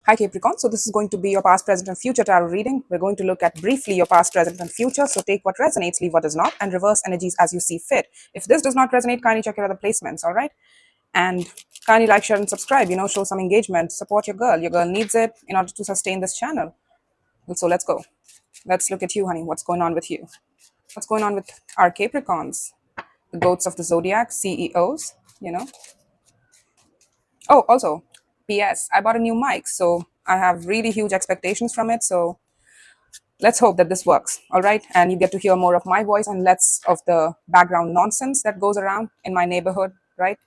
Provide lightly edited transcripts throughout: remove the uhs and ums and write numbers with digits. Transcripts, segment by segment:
Hi Capricorn, so this is going to be your past, present and future tarot reading. We're going to look at briefly your past, present and future. So take what resonates, leave what does not, and reverse energies as you see fit. If this does not resonate, kindly check your other placements, all right? And kindly like, share and subscribe, show some engagement, support your girl. Your girl needs it in order to sustain this channel. So let's go. Let's look at you, honey. What's going on with you? What's going on with our Capricorns? The goats of the zodiac, CEOs. Oh, also, PS, I bought a new mic, so I have really huge expectations from it. So let's hope that this works, all right? And you get to hear more of my voice and less of the background nonsense that goes around in my neighborhood, right?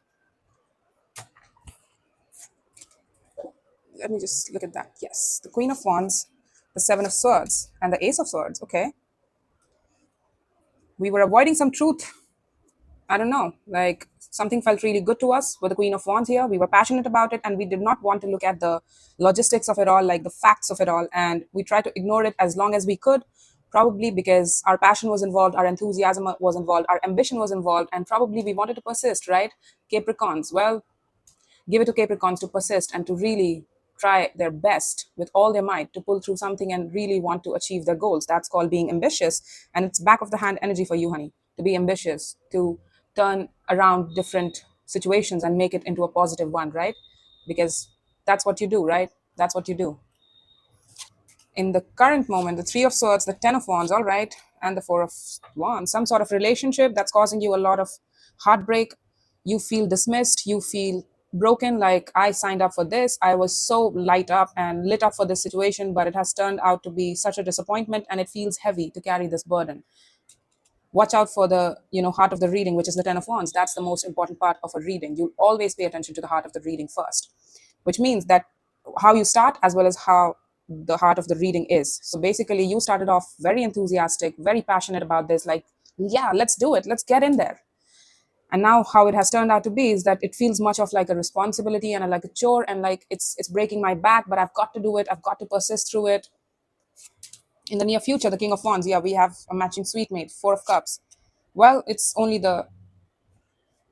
Let me just look at that. Yes, the Queen of Wands, the Seven of Swords, and the Ace of Swords. Okay, we were avoiding some truth. I don't know, like something felt really good to us with the Queen of Wands here. We were passionate about it and we did not want to look at the logistics of it all, like the facts of it all. And we tried to ignore it as long as we could, probably because our passion was involved, our enthusiasm was involved, our ambition was involved, and probably we wanted to persist, right? Capricorns, well, give it to Capricorns to persist and to really try their best with all their might to pull through something and really want to achieve their goals. That's called being ambitious. And it's back of the hand energy for you, honey, to be ambitious, to turn around different situations and make it into a positive one, right? Because that's what you do, right? That's what you do. In the current moment, the Three of Swords, the Ten of Wands, all right, and the Four of Wands, some sort of relationship that's causing you a lot of heartbreak. You feel dismissed, you feel broken, like I signed up for this, I was so light up and lit up for this situation, but it has turned out to be such a disappointment and it feels heavy to carry this burden. Watch out for the heart of the reading, which is the Ten of Wands. That's the most important part of a reading. You'll always pay attention to the heart of the reading first, which means that how you start as well as how the heart of the reading is. So basically you started off very enthusiastic, very passionate about this, like, yeah, let's do it, let's get in there. And now how it has turned out to be is that it feels much of like a responsibility and like a chore, and like it's breaking my back, but I've got to do it, I've got to persist through it. In the near future, the King of Wands, yeah, we have a matching sweet mate, Four of Cups. Well, it's only the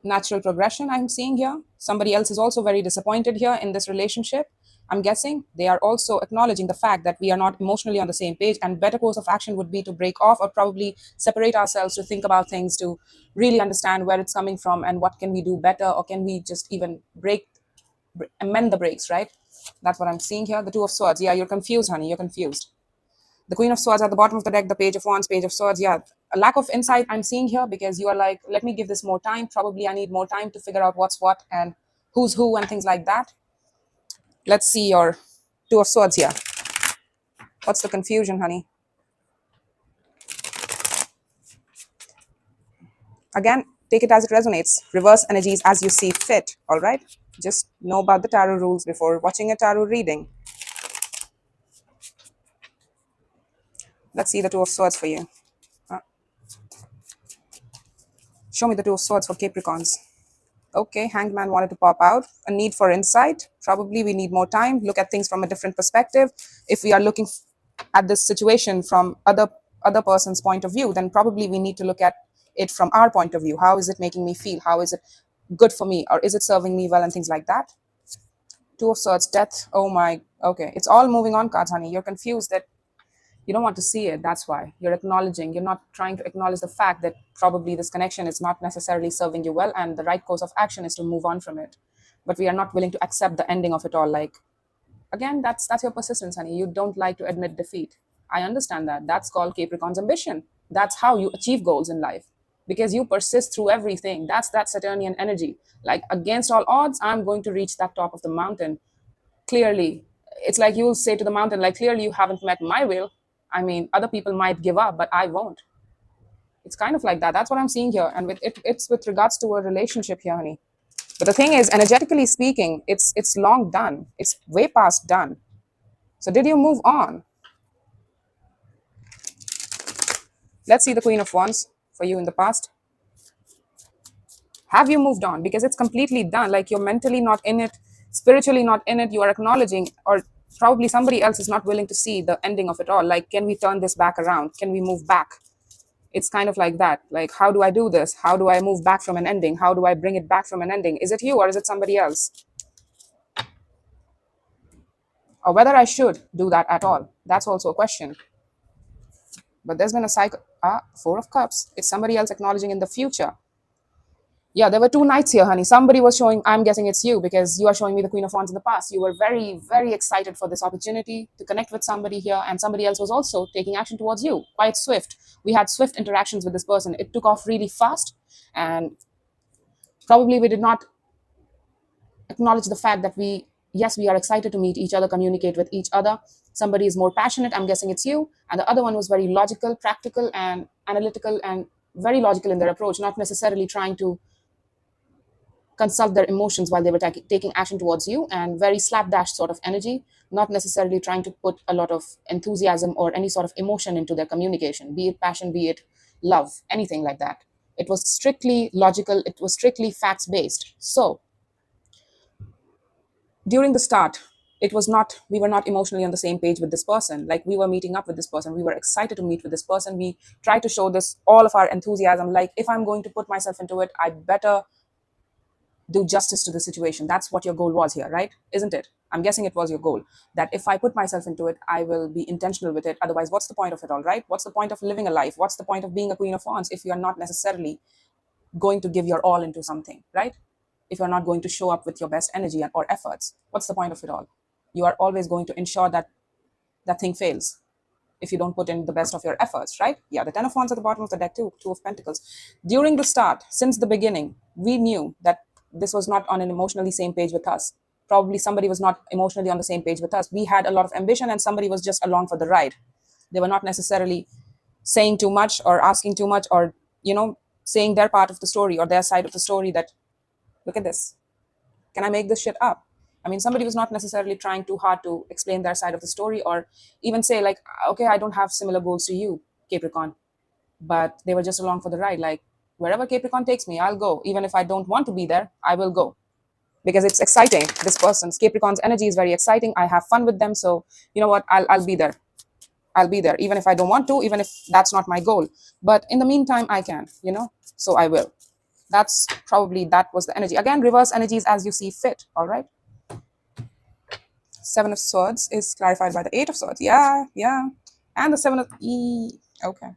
natural progression I'm seeing here. Somebody else is also very disappointed here in this relationship. I'm guessing they are also acknowledging the fact that we are not emotionally on the same page, and better course of action would be to break off or probably separate ourselves to think about things, to really understand where it's coming from and what can we do better, or can we just even amend the breaks, right? That's what I'm seeing here. The Two of Swords. Yeah, you're confused, honey. You're confused. The Queen of Swords at the bottom of the deck, the Page of Wands, Page of Swords. Yeah, a lack of insight I'm seeing here, because you are like, let me give this more time. Probably I need more time to figure out what's what and who's who and things like that. Let's see your Two of Swords here. What's the confusion, honey? Again, take it as it resonates. Reverse energies as you see fit, all right? Just know about the tarot rules before watching a tarot reading. Let's see the Two of Swords for you. Show me the Two of Swords for Capricorns. Okay, Hanged Man wanted to pop out. A need for insight. Probably we need more time. Look at things from a different perspective. If we are looking at this situation from other person's point of view, then probably we need to look at it from our point of view. How is it making me feel? How is it good for me? Or is it serving me well and things like that? Two of Swords, Death. Oh my, okay. It's all moving on cards, honey. You're confused that you don't want to see it. That's why you're acknowledging. You're not trying to acknowledge the fact that probably this connection is not necessarily serving you well, and the right course of action is to move on from it. But we are not willing to accept the ending of it all. Like, again, that's your persistence, honey. You don't like to admit defeat. I understand that. That's called Capricorn's ambition. That's how you achieve goals in life, because you persist through everything. That's that Saturnian energy. Like, against all odds, I'm going to reach that top of the mountain. Clearly, it's like you'll say to the mountain, like, clearly you haven't met my will. I mean, other people might give up, but I won't. It's kind of like that. That's what I'm seeing here. And it's with regards to a relationship here, honey. But the thing is, energetically speaking, it's long done. It's way past done. So did you move on? Let's see the Queen of Wands for you in the past. Have you moved on? Because it's completely done. Like, you're mentally not in it, spiritually not in it. You are acknowledging, or probably somebody else is not willing to see the ending of it all. Like, can we turn this back around? Can we move back? It's kind of like that. Like, how do I do this? How do I move back from an ending? How do I bring it back from an ending? Is it you or is it somebody else? or whether I should do that at all. That's also a question. But there's been a cycle. Four of Cups. It's somebody else acknowledging in the future. Yeah, there were two knights here, honey. Somebody was showing, I'm guessing it's you because you are showing me the Queen of Wands in the past. You were very, very excited for this opportunity to connect with somebody here, and somebody else was also taking action towards you. Quite swift. We had swift interactions with this person. It took off really fast, and probably we did not acknowledge the fact that yes, we are excited to meet each other, communicate with each other. Somebody is more passionate, I'm guessing it's you, and the other one was very logical, practical, and analytical, and very logical in their approach, not necessarily trying to consult their emotions while they were taking action towards you, and very slapdash sort of energy, not necessarily trying to put a lot of enthusiasm or any sort of emotion into their communication, be it passion, be it love, anything like that. It was strictly logical, it was strictly facts based. So during the start, we were not emotionally on the same page with this person. Like, we were meeting up with this person, we were excited to meet with this person, we tried to show this all of our enthusiasm, like, if I'm going to put myself into it, I better do justice to the situation. That's what your goal was here, right? Isn't it? I'm guessing it was your goal, that if I put myself into it, I will be intentional with it. Otherwise, what's the point of it all, right? What's the point of living a life? What's the point of being a Queen of Wands if you're not necessarily going to give your all into something, right? If you're not going to show up with your best energy or efforts, what's the point of it all? You are always going to ensure that that thing fails if you don't put in the best of your efforts, right? Yeah, the Ten of Wands at the bottom of the deck too, Two of Pentacles. During the start, since the beginning, we knew that this was not on an emotionally same page with us. Probably somebody was not emotionally on the same page with us. We had a lot of ambition and somebody was just along for the ride. They were not necessarily saying too much or asking too much, or, saying their part of the story or their side of the story, that, look at this. Can I make this shit up? I mean, somebody was not necessarily trying too hard to explain their side of the story or even say, like, okay, I don't have similar goals to you, Capricorn. But they were just along for the ride. Like, wherever Capricorn takes me, I'll go. Even if I don't want to be there, I will go. Because it's exciting. This person's, Capricorn's energy is very exciting. I have fun with them. So, you know what? I'll be there. I'll be there. Even if I don't want to, even if that's not my goal. But in the meantime, I can, so I will. That was the energy. Again, reverse energies as you see fit. All right. Seven of Swords is clarified by the Eight of Swords. Yeah. And the Seven of okay.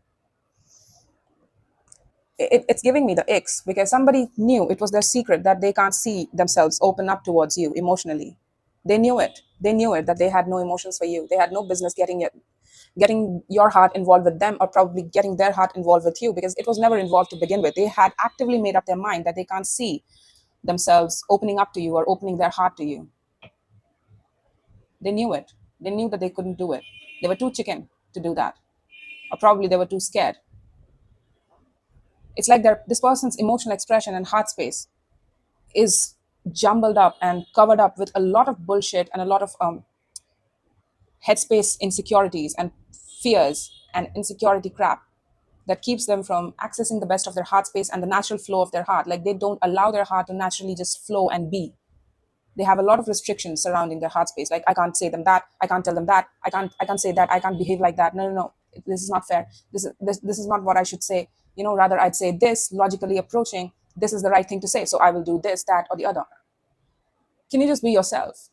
It's giving me the icks because somebody knew it was their secret that they can't see themselves open up towards you emotionally. They knew it. They knew it, that they had no emotions for you. They had no business getting your heart involved with them, or probably getting their heart involved with you, because it was never involved to begin with. They had actively made up their mind that they can't see themselves opening up to you or opening their heart to you. They knew it. They knew that they couldn't do it. They were too chicken to do that. Or probably they were too scared. It's like this person's emotional expression and heart space is jumbled up and covered up with a lot of bullshit and a lot of headspace insecurities and fears and insecurity crap that keeps them from accessing the best of their heart space and the natural flow of their heart. Like, they don't allow their heart to naturally just flow and be. They have a lot of restrictions surrounding their heart space. Like, I can't say them that, I can't tell them that, I can't say that, I can't behave like that. No. This is not fair. This is not what I should say. Rather I'd say this, logically approaching, this is the right thing to say. So I will do this, that, or the other. Can you just be yourself?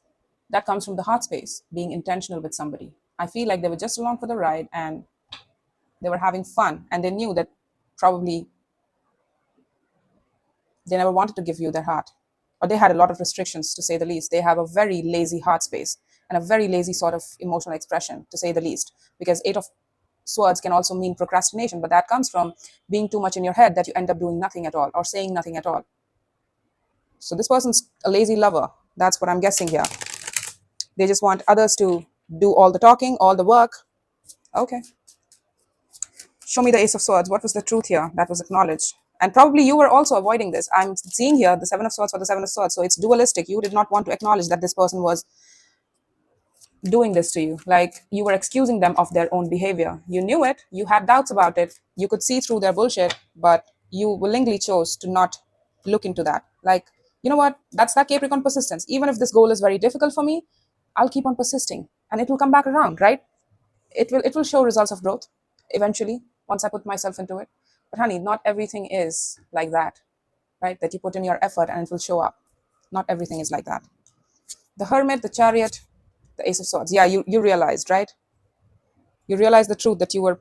That comes from the heart space, being intentional with somebody. I feel like they were just along for the ride and they were having fun, and they knew that probably they never wanted to give you their heart, or they had a lot of restrictions, to say the least. They have a very lazy heart space and a very lazy sort of emotional expression, to say the least, because Eight of Swords can also mean procrastination, but that comes from being too much in your head that you end up doing nothing at all or saying nothing at all. So this person's a lazy lover. That's what I'm guessing here. They just want others to do all the talking, all the work. Okay. Show me the Ace of Swords. What was the truth here that was acknowledged? And probably you were also avoiding this. I'm seeing here the Seven of Swords for the Seven of Swords. So it's dualistic. You did not want to acknowledge that this person was doing this to you. Like, you were excusing them of their own behavior. You knew it. You had doubts about it. You could see through their bullshit, but you willingly chose to not look into that. Like, you know what? That's that Capricorn persistence. Even if this goal is very difficult for me, I'll keep on persisting and it will come back around, right? It will show results of growth eventually once I put myself into it. But honey, not everything is like that, right? That you put in your effort and it will show up. Not everything is like that. The Hermit, the Chariot, The Ace of Swords. Yeah, you realized, right? You realized the truth that you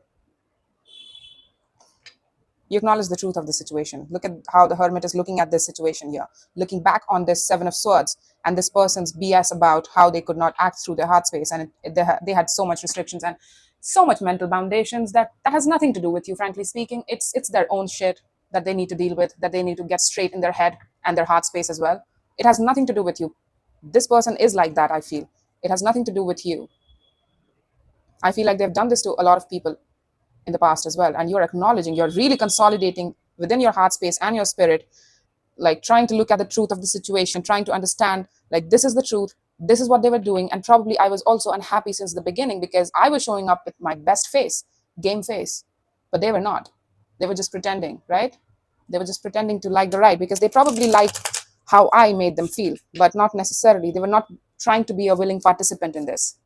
acknowledge the truth of the situation. Look at how the Hermit is looking at this situation here, looking back on this Seven of Swords and this person's BS about how they could not act through their heart space. And they had so much restrictions and so much mental foundations that has nothing to do with you, frankly speaking. It's their own shit that they need to deal with, that they need to get straight in their head and their heart space as well. It has nothing to do with you. This person is like that, I feel. It has nothing to do with you. I feel like they've done this to a lot of people in the past as well. And you're acknowledging, you're really consolidating within your heart space and your spirit, like trying to look at the truth of the situation, trying to understand, like, this is the truth, this is what they were doing. And probably I was also unhappy since the beginning because I was showing up with my best face, game face, but they were not. They were just pretending, right? They were just pretending to like the right because they probably liked how I made them feel, but not necessarily. They were not trying to be a willing participant in this.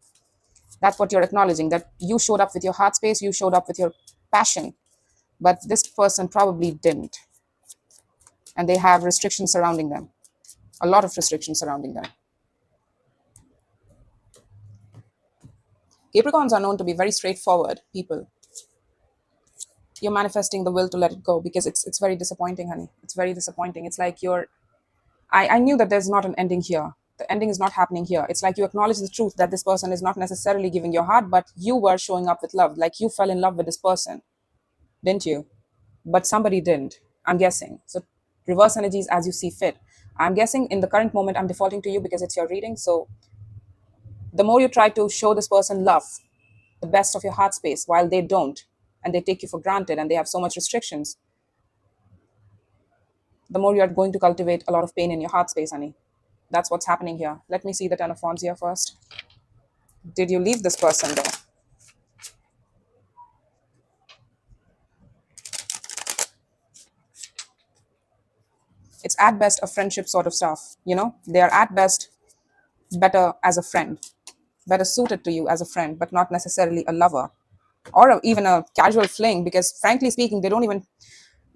That's what you're acknowledging, that you showed up with your heart space, you showed up with your passion, but this person probably didn't. And they have restrictions surrounding them, a lot of restrictions surrounding them. Capricorns are known to be very straightforward people. You're manifesting the will to let it go because it's very disappointing, honey. It's very disappointing. It's like I knew that there's not an ending here. The ending is not happening here. It's like you acknowledge the truth that this person is not necessarily giving your heart, but you were showing up with love. Like you fell in love with this person, didn't you? But somebody didn't, I'm guessing. So reverse energies as you see fit. I'm guessing in the current moment, I'm defaulting to you because it's your reading. So the more you try to show this person love, the best of your heart space, while they don't, and they take you for granted and they have so much restrictions, the more you're going to cultivate a lot of pain in your heart space, honey. That's what's happening here. Let me see the Ten of Wands here first. Did you leave this person there? It's at best a friendship sort of stuff, you know? They are at best better as a friend, better suited to you as a friend, but not necessarily a lover or even a casual fling, because frankly speaking, they don't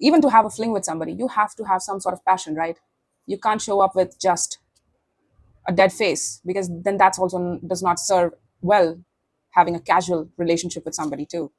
even to have a fling with somebody, you have to have some sort of passion, right? You can't show up with just a dead face because then that's also does not serve well, having a casual relationship with somebody too.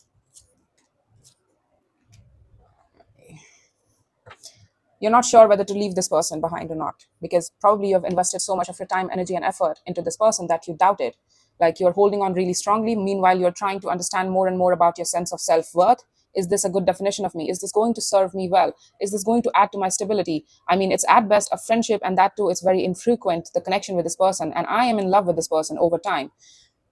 You're not sure whether to leave this person behind or not because probably you've invested so much of your time, energy, and effort into this person that you doubt it. Like you're holding on really strongly. Meanwhile, you're trying to understand more and more about your sense of self-worth. Is this a good definition of me? Is this going to serve me well? Is this going to add to my stability? I mean, it's at best a friendship, and that too is very infrequent, the connection with this person. And I am in love with this person over time.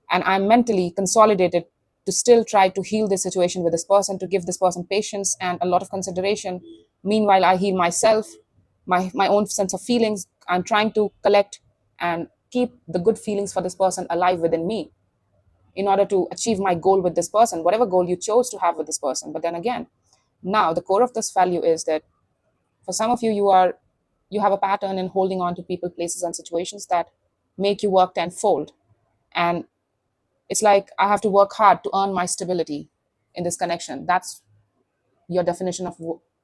And I'm mentally consolidated to still try to heal this situation with this person, to give this person patience and a lot of consideration. Meanwhile, I heal myself, my own sense of feelings. I'm trying to collect and keep the good feelings for this person alive within me in order to achieve my goal with this person, whatever goal you chose to have with this person. But then again, now the core of this value is that for some of you, you have a pattern in holding on to people, places, and situations that make you work tenfold. And it's like I have to work hard to earn my stability in this connection. That's your definition of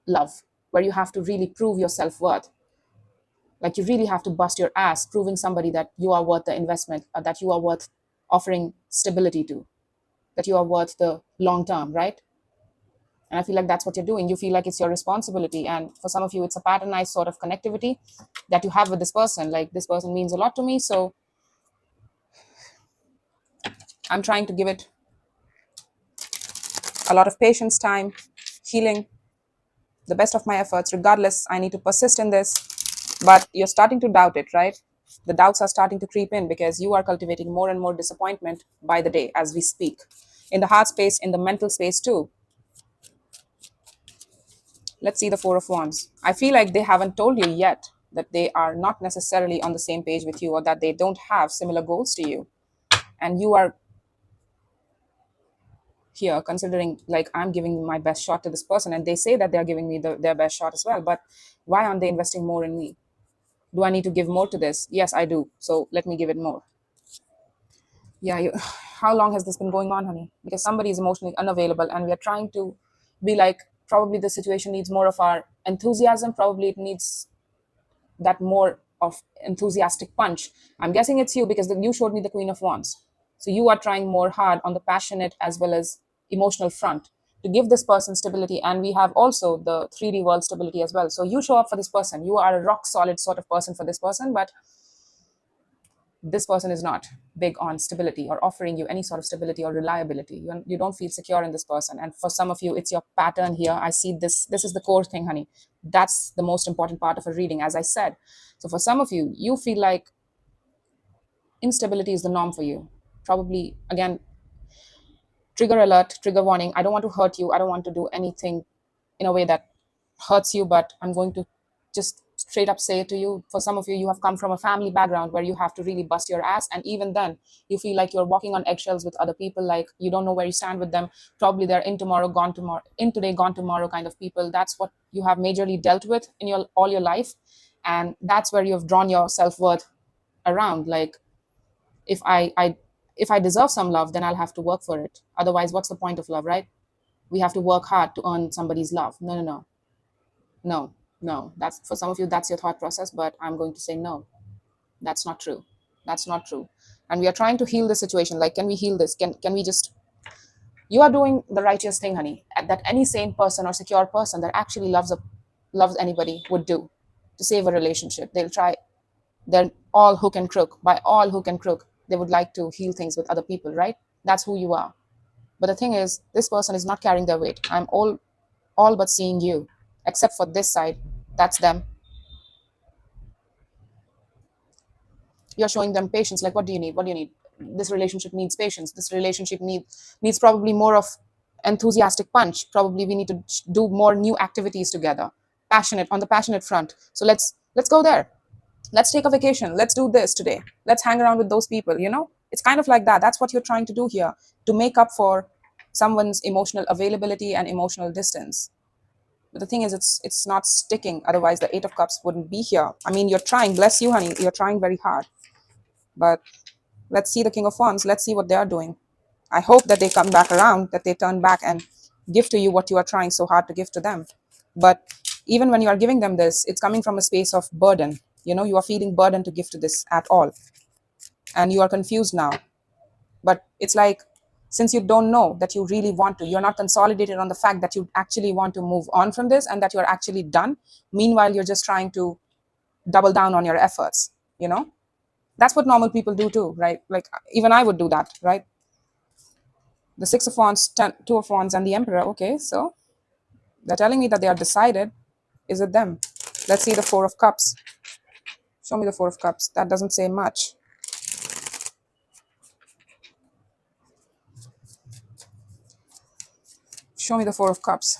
love, where you have to really prove your self-worth. Like you really have to bust your ass proving somebody that you are worth the investment, that you are worth offering stability to, that you are worth the long term, right? And I feel like that's what you're doing. You feel like it's your responsibility. And for some of you, it's a patternized sort of connectivity that you have with this person. Like this person means a lot to me. So I'm trying to give it a lot of patience, time, healing, the best of my efforts. Regardless, I need to persist in this. But you're starting to doubt it, right? The doubts are starting to creep in because you are cultivating more and more disappointment by the day as we speak. In the heart space, in the mental space too. Let's see the Four of Wands. I feel like they haven't told you yet that they are not necessarily on the same page with you or that they don't have similar goals to you. And you are here considering like I'm giving my best shot to this person and they say that they're giving me their best shot as well. But why aren't they investing more in me? Do I need to give more to this? Yes, I do. So let me give it more. Yeah, how long has this been going on, honey? Because somebody is emotionally unavailable and we are trying to be like, probably the situation needs more of our enthusiasm. Probably it needs that more of enthusiastic punch. I'm guessing it's you because you showed me the Queen of Wands. So you are trying more hard on the passionate as well as emotional front to give this person stability. And we have also the 3D world stability as well. So you show up for this person. You are a rock solid sort of person for this person, but this person is not big on stability or offering you any sort of stability or reliability. You don't feel secure in this person. And for some of you, it's your pattern here. I see this. This is the core thing, honey. That's the most important part of a reading, as I said. So for some of you, you feel like instability is the norm for you. Probably, again, trigger alert, trigger warning. I don't want to hurt you. I don't want to do anything in a way that hurts you, but I'm going to just straight up say it to you. For some of you, you have come from a family background where you have to really bust your ass. And even then, you feel like you're walking on eggshells with other people, like you don't know where you stand with them. Probably they're in tomorrow, gone tomorrow, in today, gone tomorrow kind of people. That's what you have majorly dealt with in your all your life. And that's where you've drawn your self-worth around. Like, if I deserve some love, then I'll have to work for it. Otherwise, what's the point of love, right? We have to work hard to earn somebody's love. No, no, no, no, no. That's for some of you, that's your thought process, but I'm going to say no. That's not true. That's not true. And we are trying to heal the situation. Like, can we heal this? Can we just, you are doing the righteous thing, honey, that any sane person or secure person that actually loves anybody would do to save a relationship. They'll try. They're all hook and crook. By all hook and crook, they would like to heal things with other people, right? That's who you are. But the thing is, this person is not carrying their weight. I'm all but seeing you, except for this side. That's them. You're showing them patience. Like, what do you need? What do you need? This relationship needs patience. This relationship needs probably more of enthusiastic punch. Probably we need to do more new activities together. Passionate, on the passionate front. So let's go there. Let's take a vacation. Let's do this today. Let's hang around with those people, you know? It's kind of like that. That's what you're trying to do here, to make up for someone's emotional availability and emotional distance. But the thing is, it's not sticking. Otherwise, the Eight of Cups wouldn't be here. I mean, you're trying. Bless you, honey. You're trying very hard. But let's see the King of Wands. Let's see what they're doing. I hope that they come back around, that they turn back and give to you what you are trying so hard to give to them. But even when you are giving them this, it's coming from a space of burden. You know, you are feeling burden to give to this at all. And you are confused now. But it's like, since you don't know that you really want to, you're not consolidated on the fact that you actually want to move on from this and that you're actually done. Meanwhile, you're just trying to double down on your efforts, you know? That's what normal people do too, right? Like, even I would do that, right? The Six of Wands, Two of Wands, and the Emperor. Okay, so they're telling me that they are decided. Is it them? Let's see the Four of Cups. Show me the Four of Cups. That doesn't say much. Show me the Four of Cups.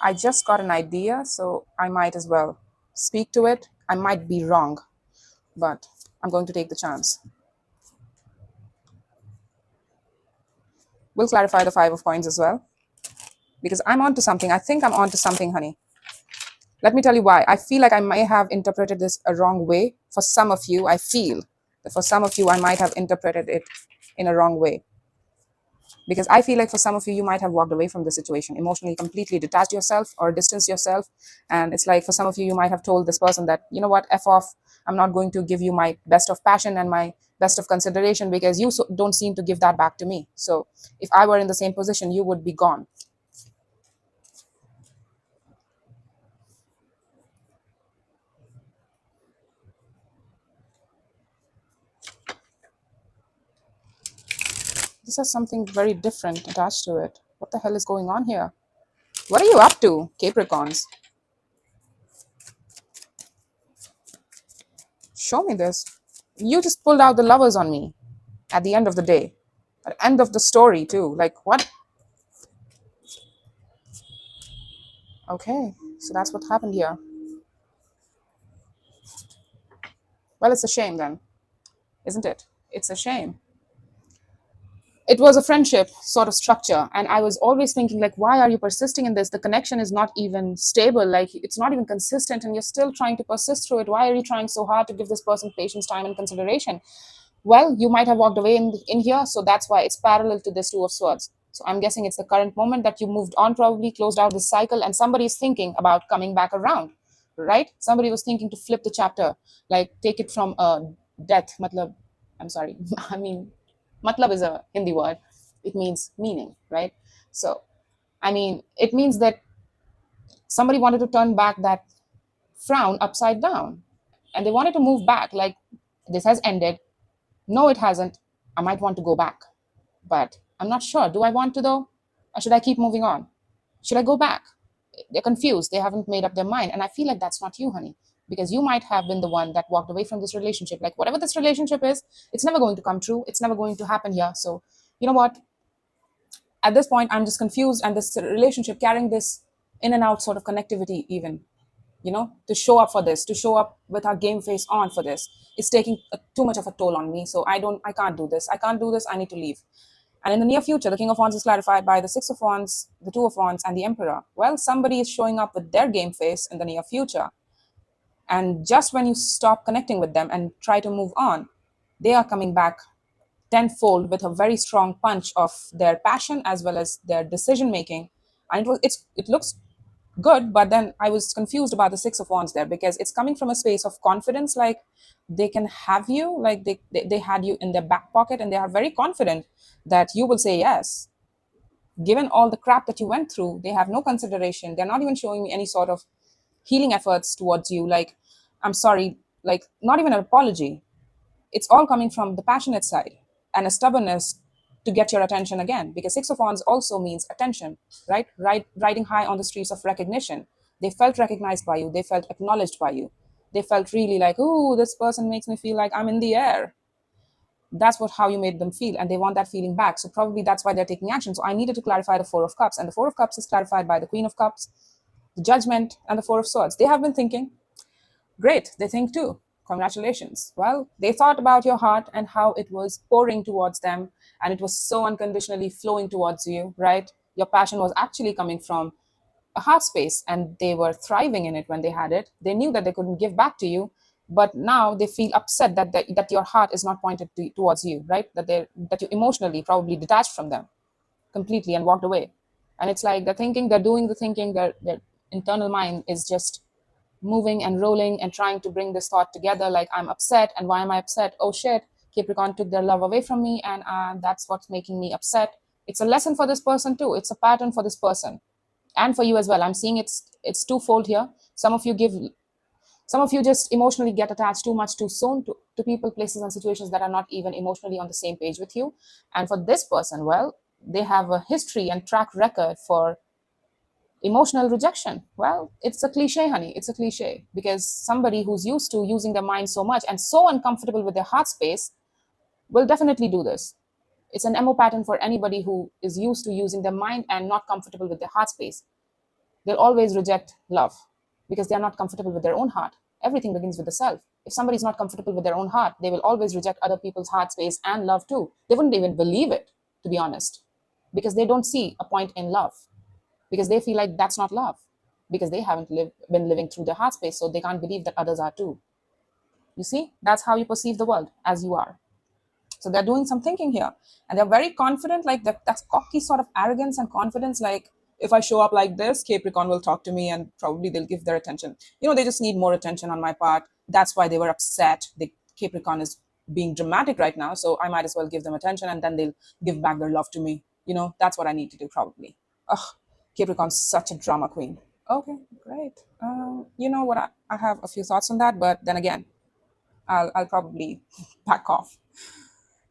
I just got an idea, so I might as well speak to it. I might be wrong, but I'm going to take the chance. We'll clarify the Five of Coins as well, because I'm onto something. I think I'm onto something, honey. Let me tell you why. I feel like I may have interpreted this a wrong way. For some of you, I feel that for some of you, I might have interpreted it in a wrong way. Because I feel like for some of you, you might have walked away from the situation, emotionally completely detached yourself or distanced yourself. And it's like for some of you, you might have told this person that, you know what, F off, I'm not going to give you my best of passion and my best of consideration because you don't seem to give that back to me. So if I were in the same position, you would be gone. This has something very different attached to it. What the hell is going on here? What are you up to, Capricorns? Show me this. You just pulled out the Lovers on me at the end of the day. At the end of the story, too. Like, what? Okay, so that's what happened here. Well, it's a shame then, isn't it? It's a shame. It was a friendship sort of structure, and I was always thinking, like, why are you persisting in this? The connection is not even stable, like it's not even consistent, and you're still trying to persist through it. Why are you trying so hard to give this person patience, time, and consideration? Well, you might have walked away in here, so that's why it's parallel to this Two of Swords. So I'm guessing it's the current moment that you moved on, probably closed out this cycle, and somebody is thinking about coming back around, right? Somebody was thinking to flip the chapter, like take it from death. Matlab, I'm sorry. I mean, matlab is a Hindi word. It means meaning, right? So, I mean, it means that somebody wanted to turn back that frown upside down, and they wanted to move back, like this has ended. No, it hasn't. I might want to go back, but I'm not sure. Do I want to though? Or should I keep moving on? Should I go back? They're confused. They haven't made up their mind. And I feel like that's not you, honey, because you might have been the one that walked away from this relationship. Like, whatever this relationship is, it's never going to come true. It's never going to happen here. So, you know what? At this point, I'm just confused. And this relationship carrying this in and out sort of connectivity, even, to show up for this, to show up with our game face on for this, is taking too much of a toll on me. So I can't do this. I can't do this. I need to leave. And in the near future, the King of Wands is clarified by the Six of Wands, the Two of Wands, and the Emperor. Well, somebody is showing up with their game face in the near future. And just when you stop connecting with them and try to move on, they are coming back tenfold with a very strong punch of their passion as well as their decision making. And it looks good, but then I was confused about the Six of Wands there, because it's coming from a space of confidence, like they can have you, like they had you in their back pocket, and they are very confident that you will say yes. Given all the crap that you went through, they have no consideration. They're not even showing me any sort of healing efforts towards you, like, I'm sorry, like not even an apology. It's all coming from the passionate side and a stubbornness to get your attention again, because Six of Wands also means attention, right? Riding high on the streets of recognition. They felt recognized by you. They felt acknowledged by you. They felt really like, oh, this person makes me feel like I'm in the air. That's how you made them feel, and they want that feeling back. So probably that's why they're taking action. So I needed to clarify the Four of Cups, and the Four of Cups is clarified by the Queen of Cups, the Judgment, and the Four of Swords. They have been thinking. Great, they think too. Congratulations. Well, they thought about your heart and how it was pouring towards them, and it was so unconditionally flowing towards you, right? Your passion was actually coming from a heart space, and they were thriving in it when they had it. They knew that they couldn't give back to you, but now they feel upset that your heart is not pointed towards you, right? That you emotionally probably detached from them completely and walked away. And it's like they're doing the thinking, their internal mind is just moving and rolling and trying to bring this thought together, like, I'm upset, and why am I upset? Oh shit, Capricorn took their love away from me, and that's what's making me upset. It's a lesson for this person too. It's a pattern for this person and for you as well. I'm seeing it's twofold here. Some of you just emotionally get attached too much too soon to people, places, and situations that are not even emotionally on the same page with you. And for this person, well, they have a history and track record for emotional rejection. Well, it's a cliche, honey. It's a cliche, because somebody who's used to using their mind so much and so uncomfortable with their heart space will definitely do this. It's an MO pattern for anybody who is used to using their mind and not comfortable with their heart space. They'll always reject love because they're not comfortable with their own heart. Everything begins with the self. If somebody's not comfortable with their own heart, they will always reject other people's heart space and love too. They wouldn't even believe it, to be honest, because they don't see a point in love, because they feel like that's not love, because they haven't been living through their heart space, so they can't believe that others are too. You see, that's how you perceive the world, as you are. So they're doing some thinking here, and they're very confident, like that's cocky sort of arrogance and confidence, like, if I show up like this, Capricorn will talk to me and probably they'll give their attention. They just need more attention on my part. That's why they were upset. Capricorn is being dramatic right now, so I might as well give them attention, and then they'll give back their love to me. That's what I need to do probably. Ugh, Capricorn's such a drama queen. Okay, great. You know what? I have a few thoughts on that, but then again, I'll probably back off.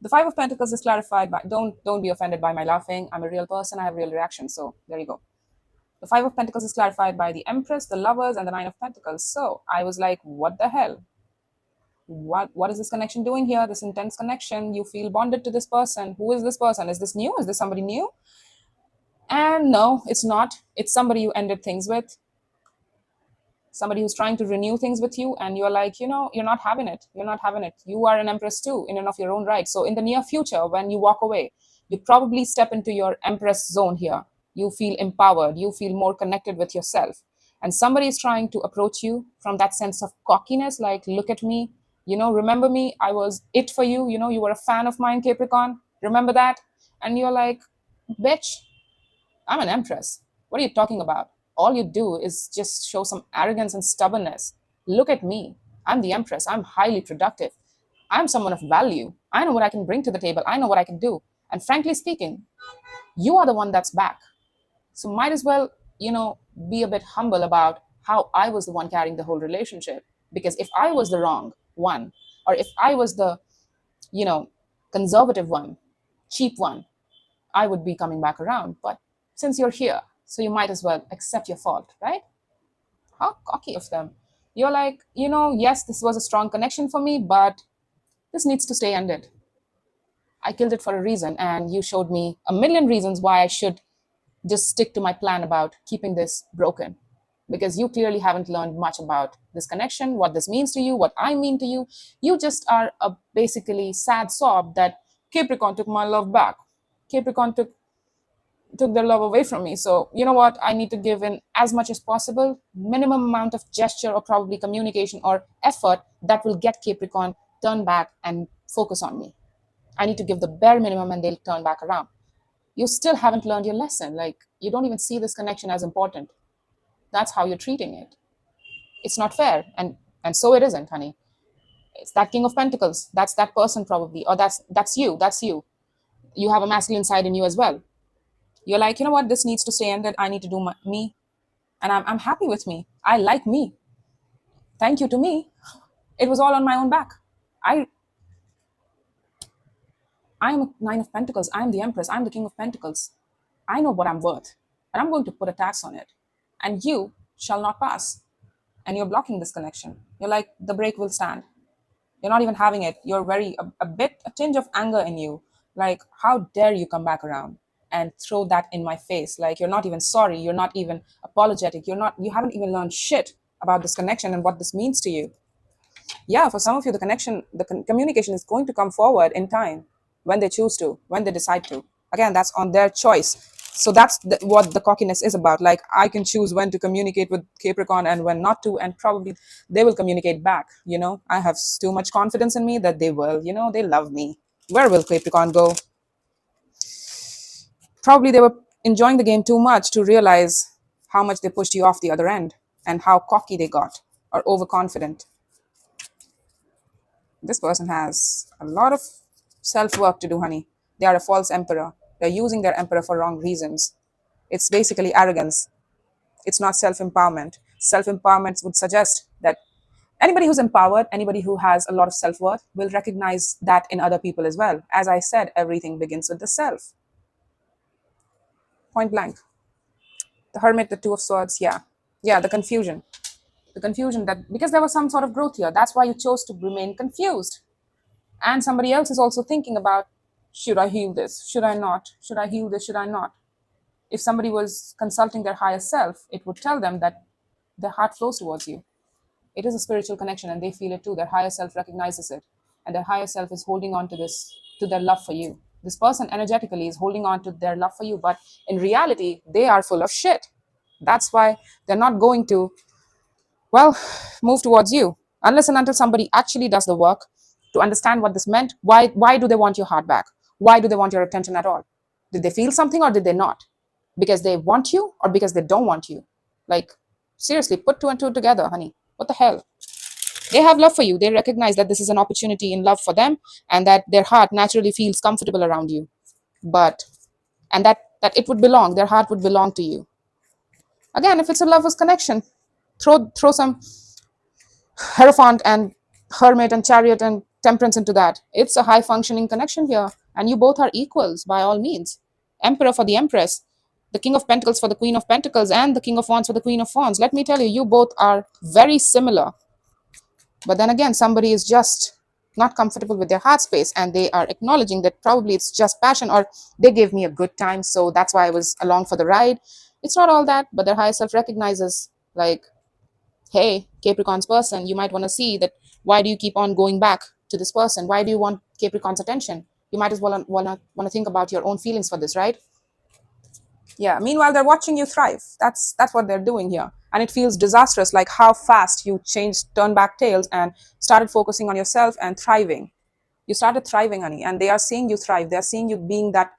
The Five of Pentacles is clarified by, don't be offended by my laughing. I'm a real person. I have real reactions. So there you go. The Five of Pentacles is clarified by the Empress, the Lovers, and the Nine of Pentacles. So I was like, what the hell? What is this connection doing here? This intense connection. You feel bonded to this person. Who is this person? Is this new? Is this somebody new? And no, it's not. It's somebody you ended things with. Somebody who's trying to renew things with you, and you're like, you're not having it. You're not having it. You are an Empress too, in and of your own right. So in the near future, when you walk away, you probably step into your Empress zone here. You feel empowered. You feel more connected with yourself. And somebody is trying to approach you from that sense of cockiness, like, look at me, remember me, I was it for you, you were a fan of mine, Capricorn, remember that? And you're like, Bitch, I'm an empress. What are you talking about? All you do is just show some arrogance and stubbornness. Look at me. I'm the empress. I'm highly productive. I'm someone of value. I know what I can bring to the table. I know what I can do. And frankly speaking, you are the one that's back. So might as well, be a bit humble about how I was the one carrying the whole relationship. Because if I was the wrong one, or if I was the, you know, conservative one, cheap one, I would be coming back around. But since you're here, so you might as well accept your fault, right? How cocky of them. You're like, yes, this was a strong connection for me, but this needs to stay ended. I killed it for a reason, and you showed me a million reasons why I should just stick to my plan about keeping this broken. Because you clearly haven't learned much about this connection, what this means to you, what I mean to you. You just are a basically sad sob that Capricorn took my love back. Capricorn took their love away from me. So, you know what? I need to give in as much as possible, minimum amount of gesture or probably communication or effort that will get Capricorn turn back and focus on me. I need to give the bare minimum and they'll turn back around. You still haven't learned your lesson. Like, you don't even see this connection as important. That's how you're treating it. It's not fair. And so it isn't, honey. It's that King of Pentacles. That's that person probably. Or that's you. That's you. You have a masculine side in you as well. You're like, you know what, this needs to stay ended. I need to do me. And I'm happy with me. I like me. Thank you to me. It was all on my own back. I I'm a Nine of Pentacles. I'm the Empress. I'm the King of Pentacles. I know what I'm worth. And I'm going to put a tax on it. And you shall not pass. And you're blocking this connection. You're like, the break will stand. You're not even having it. You're a tinge of anger in you. Like, how dare you come back around and throw that in my face? Like, you're not even sorry. You're not even apologetic. You haven't even learned shit about this connection and what this means to you. Yeah, for some of you, communication is going to come forward in time when they choose to, when they decide to. Again, that's on their choice. So that's what the cockiness is about. Like, I can choose when to communicate with Capricorn and when not to, and probably they will communicate back. I have too much confidence in me that they will. They love me. Where will Capricorn go? Probably they were enjoying the game too much to realize how much they pushed you off the other end and how cocky they got or overconfident. This person has a lot of self-work to do, honey. They are a false emperor. They're using their emperor for wrong reasons. It's basically arrogance. It's not self-empowerment. Self-empowerment would suggest that anybody who's empowered, anybody who has a lot of self-worth will recognize that in other people as well. As I said, everything begins with the self. Point blank. The Hermit, the Two of Swords, yeah. Yeah, the confusion. The confusion that, because there was some sort of growth here, that's why you chose to remain confused. And somebody else is also thinking about, should I heal this? Should I not? Should I heal this? Should I not? If somebody was consulting their higher self, it would tell them that their heart flows towards you. It is a spiritual connection and they feel it too. Their higher self recognizes it. And their higher self is holding on to this, to their love for you. This person energetically is holding on to their love for you. But in reality, they are full of shit. That's why they're not going to, move towards you. Unless and until somebody actually does the work to understand what this meant. Why do they want your heart back? Why do they want your attention at all? Did they feel something or did they not? Because they want you or because they don't want you? Like, seriously, put two and two together, honey. What the hell? They have love for you. They recognize that this is an opportunity in love for them and that their heart naturally feels comfortable around you. And that it would belong, their heart would belong to you. Again, if it's a lover's connection, throw some Hierophant and Hermit and Chariot and Temperance into that. It's a high functioning connection here. And you both are equals by all means. Emperor for the Empress, the King of Pentacles for the Queen of Pentacles, and the King of Wands for the Queen of Wands. Let me tell you, you both are very similar. But then again, somebody is just not comfortable with their heart space and they are acknowledging that probably it's just passion or they gave me a good time, so that's why I was along for the ride. It's not all that, but their higher self recognizes, like, hey, Capricorn's person, you might want to see that why do you keep on going back to this person? Why do you want Capricorn's attention? You might as well want to think about your own feelings for this, right? Yeah, meanwhile, they're watching you thrive. That's what they're doing here. And it feels disastrous, like how fast you turned back tails and started focusing on yourself and thriving. You started thriving, honey, and they are seeing you thrive. They're seeing you being that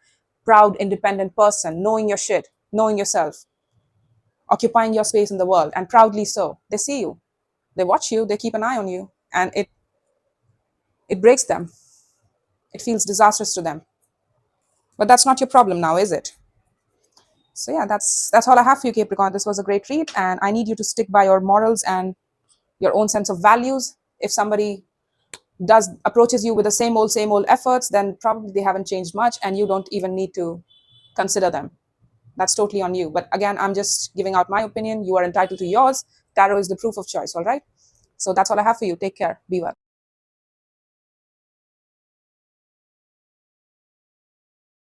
proud, independent person, knowing your shit, knowing yourself, occupying your space in the world, and proudly so. They see you, they watch you, they keep an eye on you, and it breaks them. It feels disastrous to them. But that's not your problem now, is it? So yeah, that's all I have for you, Capricorn. This was a great read, and I need you to stick by your morals and your own sense of values. If somebody does approaches you with the same old efforts, then probably they haven't changed much, and you don't even need to consider them. That's totally on you. But again, I'm just giving out my opinion. You are entitled to yours. Tarot is the proof of choice. All right. So that's all I have for you. Take care. Be well.